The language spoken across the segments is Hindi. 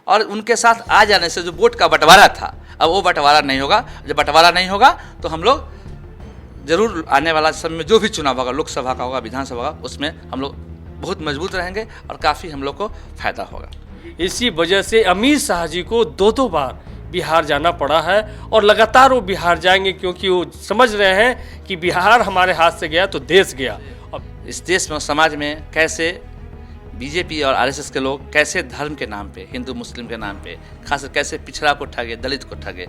और उनके साथ आ जाने से जो वोट का बंटवारा था, अब वो बंटवारा नहीं होगा। जब बंटवारा नहीं होगा तो हम लोग जरूर आने वाला समय में जो भी चुनाव होगा, लोकसभा का होगा, विधानसभा का, उसमें हम लोग बहुत मजबूत रहेंगे और काफ़ी हम लोग को फायदा होगा। इसी वजह से अमित शाह जी को दो बार बिहार जाना पड़ा है और लगातार वो बिहार जाएंगे, क्योंकि वो समझ रहे हैं कि बिहार हमारे हाथ से गया तो देश गया। इस देश में, समाज में कैसे बीजेपी और आरएसएस के लोग कैसे धर्म के नाम पे, हिंदू मुस्लिम के नाम पे, खासकर कैसे पिछड़ा को ठगे, दलित को ठगे।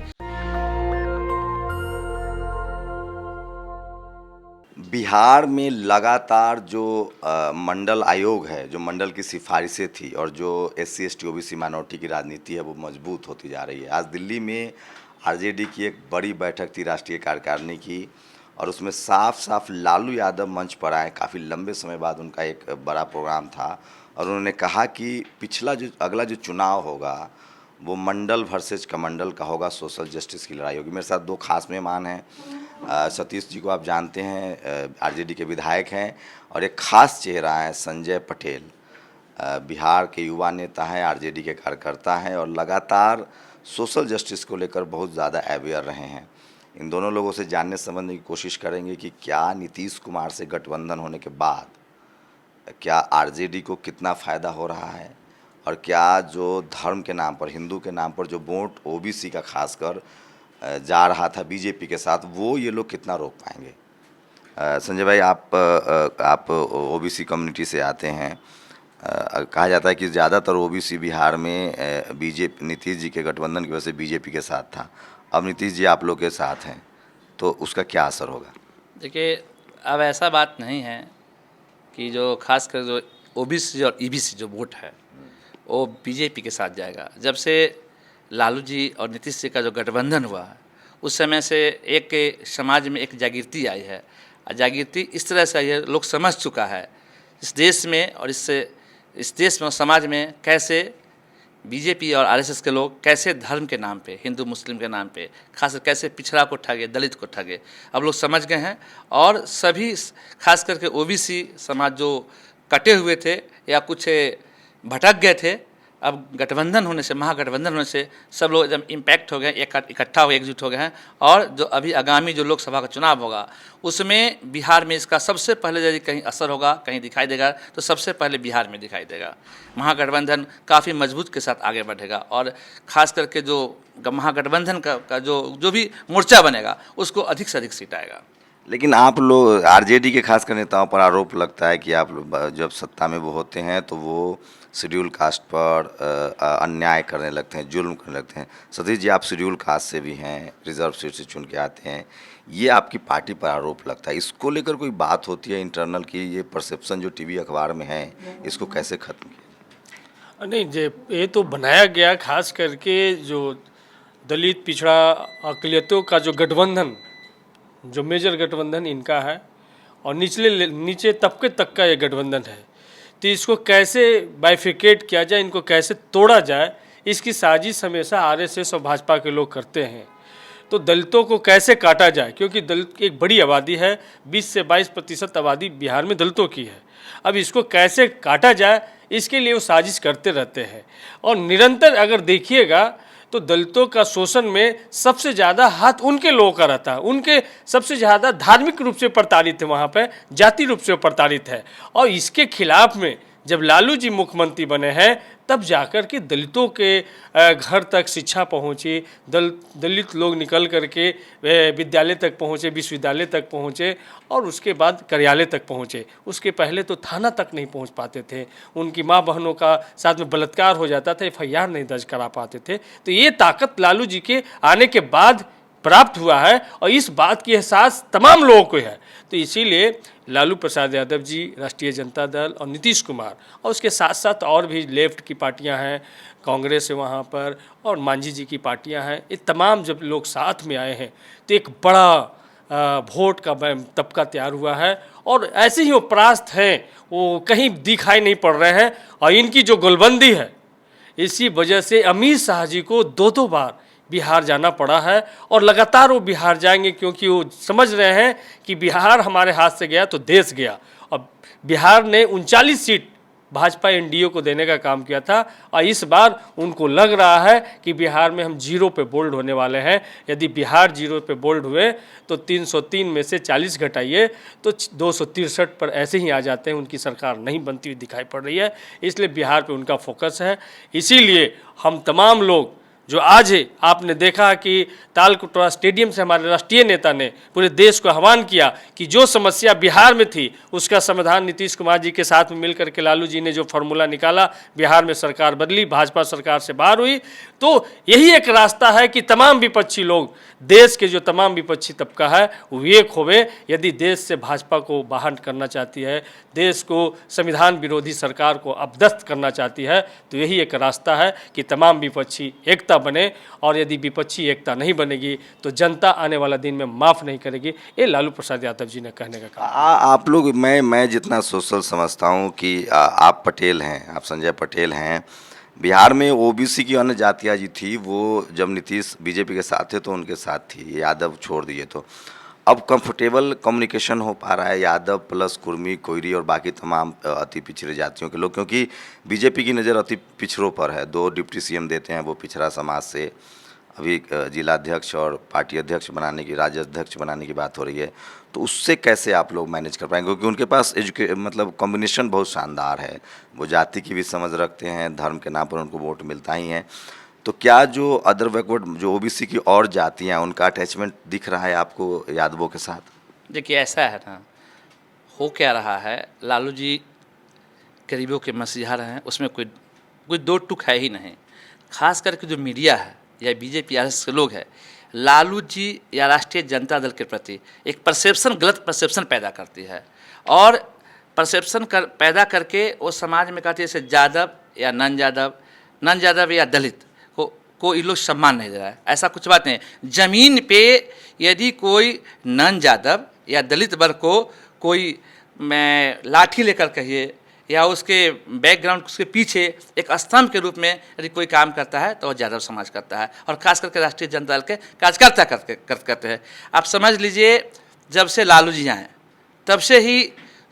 बिहार में लगातार जो मंडल आयोग है, जो मंडल की सिफारिशें थी और जो SC ST OBC माइनॉरिटी की राजनीति है, वो मजबूत होती जा रही है। आज दिल्ली में RJD की एक बड़ी बैठक थी राष्ट्रीय कार्यकारिणी की, और उसमें साफ साफ लालू यादव मंच पर आए। काफ़ी लंबे समय बाद उनका एक बड़ा प्रोग्राम था और उन्होंने कहा कि अगला जो चुनाव होगा वो मंडल वर्सेज कमंडल का होगा, सोशल जस्टिस की लड़ाई होगी। मेरे साथ दो खास मेहमान हैं। सतीश जी को आप जानते हैं, RJD के विधायक हैं, और एक खास चेहरा है संजय पटेल, बिहार के युवा नेता हैं, RJD के कार्यकर्ता हैं और लगातार सोशल जस्टिस को लेकर बहुत ज़्यादा अवेयर रहे हैं। इन दोनों लोगों से जानने समझने की कोशिश करेंगे कि क्या नीतीश कुमार से गठबंधन होने के बाद क्या RJD को कितना फ़ायदा हो रहा है, और क्या जो धर्म के नाम पर, हिंदू के नाम पर जो वोट OBC का खासकर जा रहा था बीजेपी के साथ, वो ये लोग कितना रोक पाएंगे। संजय भाई, आप OBC कम्युनिटी से आते हैं। कहा जाता है कि ज़्यादातर OBC बिहार में बीजेपी, नीतीश जी के गठबंधन की वजह से बीजेपी के साथ था। अब नीतीश जी आप लोग के साथ हैं, तो उसका क्या असर होगा? देखिए, अब ऐसा बात नहीं है कि जो खासकर जो OBC और EBC जो वोट है वो बीजेपी के साथ जाएगा। जब से लालू जी और नीतीश जी का जो गठबंधन हुआ है, उस समय से एक समाज में एक जागृति आई है। और जागृति इस तरह से आई है, लोग समझ चुका है इस देश में और इस देश में और समाज में कैसे बीजेपी और आरएसएस के लोग कैसे धर्म के नाम पे, हिंदू मुस्लिम के नाम पे, खासकर कैसे पिछड़ा को ठगे, दलित को ठगे। अब लोग समझ गए हैं और सभी खास करके OBC समाज जो कटे हुए थे या कुछ भटक गए थे, अब गठबंधन होने से, महागठबंधन होने से सब लोग एकदम इम्पैक्ट हो गए, इकट्ठा हो, एकजुट हो गए हैं। और जो अभी आगामी जो लोकसभा का चुनाव होगा उसमें बिहार में इसका सबसे पहले यदि कहीं असर होगा, कहीं दिखाई देगा, तो सबसे पहले बिहार में दिखाई देगा। महागठबंधन काफ़ी मजबूत के साथ आगे बढ़ेगा और ख़ास करके जो महागठबंधन का जो भी मोर्चा बनेगा उसको अधिक से अधिक सीट आएगा। लेकिन आप लोग RJD के खासकर नेताओं पर आरोप लगता है कि आप लोग जब सत्ता में वो होते हैं तो वो शेड्यूल कास्ट पर अन्याय करने लगते हैं, जुल्म करने लगते हैं। सतीश जी, आप शेड्यूल कास्ट से भी हैं, रिजर्व सीट से चुन के आते हैं, ये आपकी पार्टी पर आरोप लगता है। इसको लेकर कोई बात होती है इंटरनल की? ये परसेप्शन जो TV अखबार में है, इसको कैसे ख़त्म किया? नहीं, ये तो बनाया गया खास करके जो दलित पिछड़ा अक़लियतों का जो गठबंधन, जो मेजर गठबंधन इनका है और नीचे तबके तक का ये गठबंधन है, तो इसको कैसे बाइफिकेट किया जाए, इनको कैसे तोड़ा जाए, इसकी साजिश हमेशा RSS और भाजपा के लोग करते हैं। तो दलितों को कैसे काटा जाए, क्योंकि दलित की एक बड़ी आबादी है, 20 से 22% आबादी बिहार में दलितों की है। अब इसको कैसे काटा जाए, इसके लिए वो साजिश करते रहते हैं। और निरंतर अगर देखिएगा तो दलितों का शोषण में सबसे ज़्यादा हाथ उनके लोगों का रहता है, उनके सबसे ज़्यादा धार्मिक रूप से प्रताड़ित है, वहाँ पे जाति रूप से प्रताड़ित है। और इसके खिलाफ में जब लालू जी मुख्यमंत्री बने हैं तब जाकर के दलितों के घर तक शिक्षा पहुंची, दलित लोग निकल करके विद्यालय तक पहुंचे, विश्वविद्यालय तक पहुंचे और उसके बाद कार्यालय तक पहुंचे। उसके पहले तो थाना तक नहीं पहुंच पाते थे, उनकी माँ बहनों का साथ में बलात्कार हो जाता था, FIR नहीं दर्ज करा पाते थे। तो ये ताकत लालू जी के आने के बाद प्राप्त हुआ है और इस बात की एहसास तमाम लोगों को है। तो इसीलिए लालू प्रसाद यादव जी, राष्ट्रीय जनता दल और नीतीश कुमार और उसके साथ साथ और भी लेफ्ट की पार्टियां हैं, कांग्रेस है वहाँ पर और मांझी जी की पार्टियां हैं, ये तमाम जब लोग साथ में आए हैं तो एक बड़ा वोट का तबका तैयार हुआ है। और ऐसे ही वो परास्त हैं, वो कहीं दिखाई नहीं पड़ रहे हैं। और इनकी जो गोलबंदी है, इसी वजह से अमित शाह जी को दो बार बिहार जाना पड़ा है और लगातार वो बिहार जाएंगे, क्योंकि वो समझ रहे हैं कि बिहार हमारे हाथ से गया तो देश गया। अब बिहार ने 39 सीट भाजपा एनडीए को देने का काम किया था, और इस बार उनको लग रहा है कि बिहार में हम जीरो पे बोल्ड होने वाले हैं। यदि बिहार जीरो पे बोल्ड हुए तो 303 में से 40 घटाइए तो 263 पर ऐसे ही आ जाते हैं। उनकी सरकार नहीं बनती हुई दिखाई पड़ रही है, इसलिए बिहार पे उनका फोकस है। इसीलिए हम तमाम लोग जो आज है, आपने देखा कि तालकटोरा स्टेडियम से हमारे राष्ट्रीय नेता ने पूरे देश को आह्वान किया कि जो समस्या बिहार में थी उसका समाधान नीतीश कुमार जी के साथ में मिलकर के लालू जी ने जो फार्मूला निकाला, बिहार में सरकार बदली, भाजपा सरकार से बाहर हुई। तो यही एक रास्ता है कि तमाम विपक्षी लोग, देश के जो तमाम विपक्षी तबका है वो एक होवे। यदि देश से भाजपा को बाहर करना चाहती है, देश को संविधान विरोधी सरकार को अपदस्थ करना चाहती है, तो यही एक रास्ता है कि तमाम विपक्षी एकता बने। और यदि विपक्षी एकता नहीं बनेगी तो जनता आने वाला दिन में माफ़ नहीं करेगी। ये लालू प्रसाद यादव जी ने कहने का काम। आप लोग, मैं जितना सोशल समझता हूँ कि आप पटेल हैं, आप संजय पटेल हैं। बिहार में ओबीसी की अन्य जातियाँ जी थी, वो जब नीतीश बीजेपी के साथ थे तो उनके साथ थी, यादव छोड़ दिए तो अब कंफर्टेबल कम्युनिकेशन हो पा रहा है यादव प्लस कुर्मी, कोयरी और बाकी तमाम अति पिछड़े जातियों के लोग, क्योंकि बीजेपी की नज़र अति पिछड़ों पर है। 2 डिप्टी सीएम देते हैं वो पिछड़ा समाज से। अभी जिलाध्यक्ष और पार्टी अध्यक्ष बनाने की, राज्य अध्यक्ष बनाने की बात हो रही है, तो उससे कैसे आप लोग मैनेज कर पाएंगे? क्योंकि उनके पास मतलब कॉम्बिनेशन बहुत शानदार है, वो जाति की भी समझ रखते हैं, धर्म के नाम पर उनको वोट मिलता ही है। तो क्या जो अदर बैकवर्ड, जो ओबीसी की और जातियाँ, उनका अटैचमेंट दिख रहा है आपको यादवों के साथ? देखिए ऐसा है ना, हो क्या रहा है, लालू जी गरीबों के मसीहा रहे हैं, उसमें कोई दो टूक है ही नहीं। खास करके जो मीडिया है या बीजेपी आरएसएस के लोग हैं, लालू जी या राष्ट्रीय जनता दल के प्रति एक परसेप्शन, गलत परसेप्शन पैदा करती है, और परसेप्शन पैदा करके वो समाज में कहते हैं जैसे यादव या नन यादव या दलित को ये लोग सम्मान नहीं दे रहा है। ऐसा कुछ बात नहीं। ज़मीन पे यदि कोई नन यादव या दलित वर्ग को कोई लाठी लेकर कहिए या उसके बैकग्राउंड, उसके पीछे एक स्तंभ के रूप में यदि कोई काम करता है तो वह यादव समाज करता है, और खास करके राष्ट्रीय जनता दल के कार्यकर्ता करते हैं। आप समझ लीजिए, जब से लालू जी आए तब से ही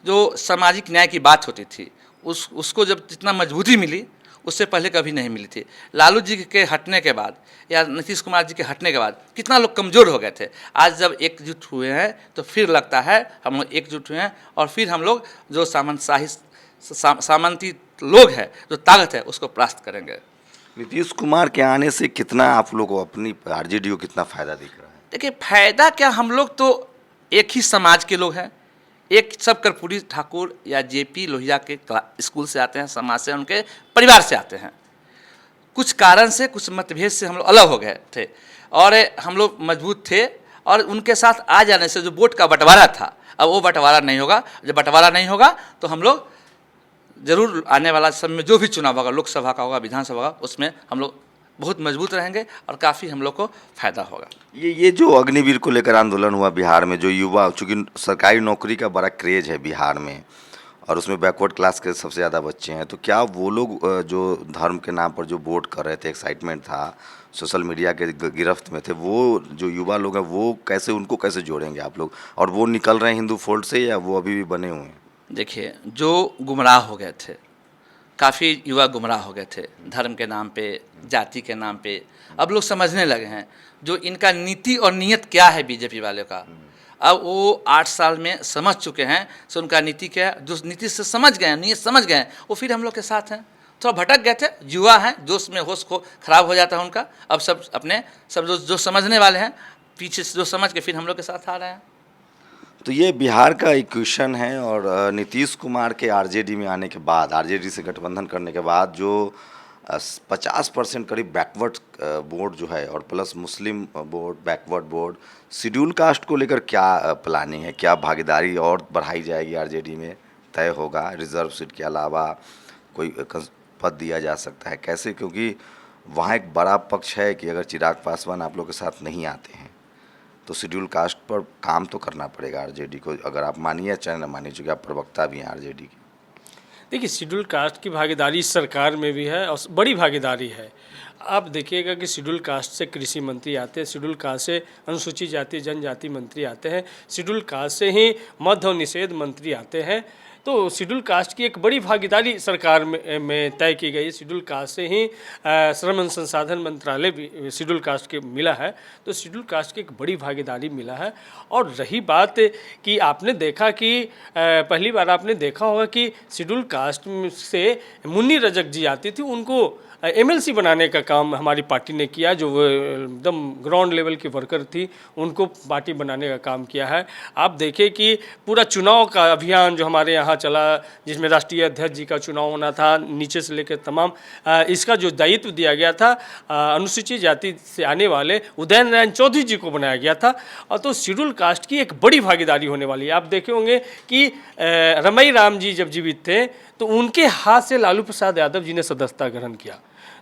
जो सामाजिक न्याय की बात होती थी उसको जब जितना मजबूती मिली उससे पहले कभी नहीं मिली थी। लालू जी के हटने के बाद या नीतीश कुमार जी के हटने के बाद कितना लोग कमज़ोर हो गए थे। आज जब एकजुट हुए हैं तो फिर लगता है हम लोग एकजुट हुए हैं, और फिर हम लोग जो सामंती लोग हैं, जो ताकत है, उसको परास्त करेंगे। नीतीश कुमार के आने से कितना आप लोग को, अपनी आरजेडी को कितना फ़ायदा दिख रहा है? देखिए फ़ायदा क्या, हम लोग तो एक ही समाज के लोग हैं। एक सब कर्पूरी ठाकुर या जेपी लोहिया के स्कूल से आते हैं, समाज से, उनके परिवार से आते हैं। कुछ कारण से, कुछ मतभेद से हम लोग अलग हो गए थे और हम लोग मजबूत थे, और उनके साथ आ जाने से जो वोट का बंटवारा था, अब वो बंटवारा नहीं होगा। जब बंटवारा नहीं होगा तो हम लोग ज़रूर आने वाला समय में जो भी चुनाव होगा, लोकसभा का होगा, विधानसभा होगा, उसमें हम लोग बहुत मजबूत रहेंगे और काफ़ी हम लोग को फ़ायदा होगा। ये जो अग्निवीर को लेकर आंदोलन हुआ बिहार में, जो युवा, चूँकि सरकारी नौकरी का बड़ा क्रेज है बिहार में और उसमें बैकवर्ड क्लास के सबसे ज़्यादा बच्चे हैं, तो क्या वो लोग जो धर्म के नाम पर जो वोट कर रहे थे, एक्साइटमेंट था, सोशल मीडिया के गिरफ्त में थे, वो जो युवा लोग हैं वो कैसे, उनको कैसे जोड़ेंगे आप लोग? और वो निकल रहे हैं हिंदू फोल्ड से या वो अभी भी बने हुए हैं? देखिए, जो गुमराह हो गए थे, काफ़ी युवा गुमराह हो गए थे धर्म के नाम पे, जाति के नाम पे, अब लोग समझने लगे हैं जो इनका नीति और नियत क्या है बीजेपी वाले का। अब वो 8 साल में समझ चुके हैं, सो उनका नीति क्या है, जो नीति से समझ गए हैं, नियत समझ गए हैं, वो फिर हम लोग के साथ हैं। थोड़ा भटक गए थे, युवा हैं, जोश में होश को खराब हो जाता है उनका। अब सब जो समझने वाले हैं, पीछे से जो समझ के फिर हम लोग के साथ आ रहे हैं। तो ये बिहार का इक्वेशन है, और नीतीश कुमार के आरजेडी में आने के बाद, आरजेडी से गठबंधन करने के बाद जो 50% करीब बैकवर्ड बोर्ड जो है, और plus Muslim board, backward board, schedule caste को लेकर क्या प्लानिंग है? क्या भागीदारी और बढ़ाई जाएगी आरजेडी में? तय होगा? रिजर्व सीट के अलावा कोई पद दिया जा सकता है कैसे? क्योंकि वहाँ एक बड़ा पक्ष है कि अगर चिराग पासवान आप लोग के साथ नहीं आते हैं तो शेड्यूल कास्ट पर काम तो करना पड़ेगा आरजेडी को, अगर आप मानिए चाहे न मानिए, चूँकि आप प्रवक्ता भी हैं आरजेडी के। देखिए, शेड्यूल कास्ट की भागीदारी इस सरकार में भी है और बड़ी भागीदारी है। आप देखिएगा कि शेड्यूल कास्ट से कृषि मंत्री आते हैं, शेड्यूल कास्ट से अनुसूचित जाति जनजाति मंत्री आते हैं, शेड्यूल कास्ट से ही मद्य और निषेध मंत्री आते हैं। तो शेड्यूल कास्ट की एक बड़ी भागीदारी सरकार में तय की गई। शेड्यूल कास्ट से ही श्रम एवं संसाधन मंत्रालय भी शेड्यूल कास्ट के मिला है, तो शेड्यूल कास्ट की एक बड़ी भागीदारी मिला है। और रही बात कि आपने देखा कि पहली बार आपने देखा होगा कि शेड्यूल कास्ट से मुन्नी रजक जी आती थी, उनको एमएलसी बनाने का काम हमारी पार्टी ने किया। जो एकदम ग्राउंड लेवल की वर्कर थी, उनको पार्टी बनाने का काम किया है। आप देखें कि पूरा चुनाव का अभियान जो हमारे यहाँ चला, जिसमें राष्ट्रीय अध्यक्ष जी का चुनाव होना था, नीचे से लेकर तमाम इसका जो दायित्व दिया गया था अनुसूचित जाति से आने वाले उदयन नारायण चौधरी जी को बनाया गया था। और तो शेड्यूल कास्ट की एक बड़ी भागीदारी होने वाली है। आप देखे होंगे कि रमई राम जी जब जीवित थे तो उनके हाथ से लालू प्रसाद यादव जी ने सदस्यता ग्रहण किया।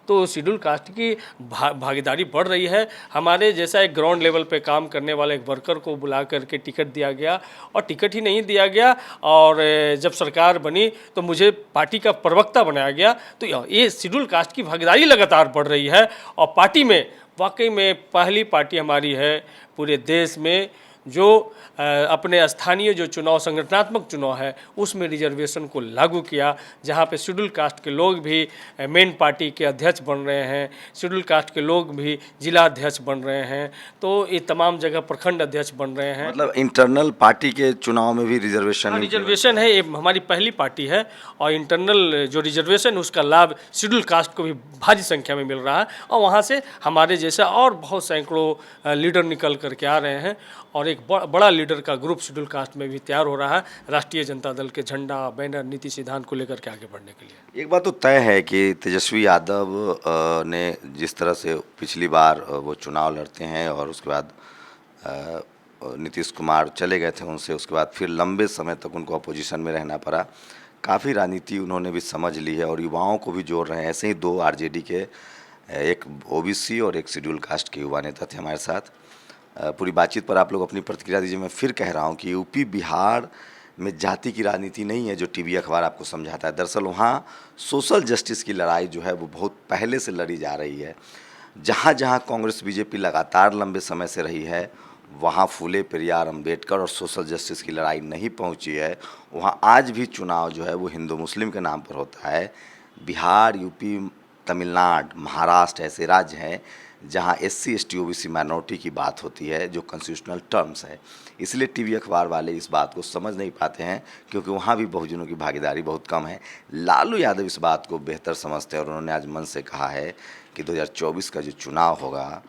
तो शेड्यूल कास्ट की भागीदारी बढ़ रही है। हमारे जैसा एक ग्राउंड लेवल पे काम करने वाले एक वर्कर को बुला करके टिकट दिया गया, और टिकट ही नहीं दिया गया, और जब सरकार बनी तो मुझे पार्टी का प्रवक्ता बनाया गया। तो ये शेड्यूल कास्ट की भागीदारी लगातार बढ़ रही है, और पार्टी में वाकई में पहली पार्टी हमारी है पूरे देश में जो अपने स्थानीय जो चुनाव, संगठनात्मक चुनाव है, उसमें रिजर्वेशन को लागू किया, जहां पे शेड्यूल कास्ट के लोग भी मेन पार्टी के अध्यक्ष बन रहे हैं, शेड्यूल कास्ट के लोग भी जिला अध्यक्ष बन रहे हैं, तो ये तमाम जगह प्रखंड अध्यक्ष बन रहे हैं। मतलब इंटरनल पार्टी के चुनाव में भी रिजर्वेशन है। ये हमारी पहली पार्टी है, और इंटरनल जो रिजर्वेशन उसका लाभ शेड्यूल कास्ट को भी भारी संख्या में मिल रहा है। और वहाँ से हमारे जैसा और बहुत सैकड़ों लीडर निकल करके आ रहे हैं, और एक बड़ा लीडर का ग्रुप शेड्यूल कास्ट में भी तैयार हो रहा है, राष्ट्रीय जनता दल के झंडा, बैनर, नीति सिद्धांत को लेकर के आगे बढ़ने के लिए। एक बात तो तय है कि तेजस्वी यादव ने जिस तरह से पिछली बार वो चुनाव लड़ते हैं, और उसके बाद नीतीश कुमार चले गए थे उनसे, उसके बाद फिर लंबे समय तक उनको अपोजिशन में रहना पड़ा। काफ़ी राजनीति उन्होंने भी समझ ली है, और युवाओं को भी जोड़ रहे हैं। ऐसे ही 2 आरजेडी के, एक ओबीसी और एक शेड्यूल कास्ट के युवा नेता थे हमारे साथ। पूरी बातचीत पर आप लोग अपनी प्रतिक्रिया दीजिए। मैं फिर कह रहा हूँ कि यूपी बिहार में जाति की राजनीति नहीं है जो टीवी अखबार आपको समझाता है। दरअसल वहाँ सोशल जस्टिस की लड़ाई जो है वो बहुत पहले से लड़ी जा रही है। जहाँ जहाँ कांग्रेस बीजेपी लगातार लंबे समय से रही है, वहाँ फूले पेरियार अंबेडकर और सोशल जस्टिस की लड़ाई नहीं पहुँची है। वहाँ आज भी चुनाव जो है वो हिंदू मुस्लिम के नाम पर होता है। बिहार, यूपी, तमिलनाडु, महाराष्ट्र ऐसे राज्य हैं जहाँ SC ST OBC माइनॉरिटी की बात होती है, जो कॉन्स्टिट्यूशनल टर्म्स है। इसलिए टीवी अखबार वाले इस बात को समझ नहीं पाते हैं, क्योंकि वहाँ भी बहुजनों की भागीदारी बहुत कम है। लालू यादव इस बात को बेहतर समझते हैं, और उन्होंने आज मन से कहा है कि 2024 का जो चुनाव होगा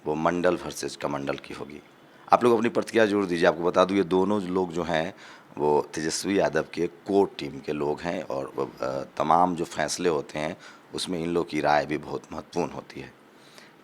वो मंडल वर्सेस कमंडल की होगी। आप लोग अपनी प्रतिक्रिया जरूर दीजिए। आपको बता दूँ, ये दोनों लोग जो हैं वो तेजस्वी यादव के कोर टीम के लोग हैं, और तमाम जो फैसले होते हैं उसमें इन लोग की राय भी बहुत महत्वपूर्ण होती है।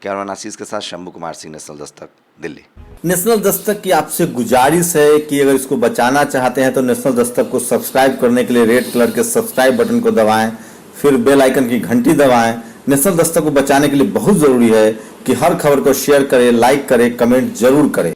कैमरामैन आशीष के साथ शंभू कुमार सिंह, नेशनल दस्तक, दिल्ली। नेशनल दस्तक की आपसे गुजारिश है कि अगर इसको बचाना चाहते हैं तो नेशनल दस्तक को सब्सक्राइब करने के लिए रेड कलर के सब्सक्राइब बटन को दबाएं, फिर बेल आइकन की घंटी दबाएं। नेशनल दस्तक को बचाने के लिए बहुत ज़रूरी है कि हर खबर को शेयर करें, लाइक करें, कमेंट जरूर करें।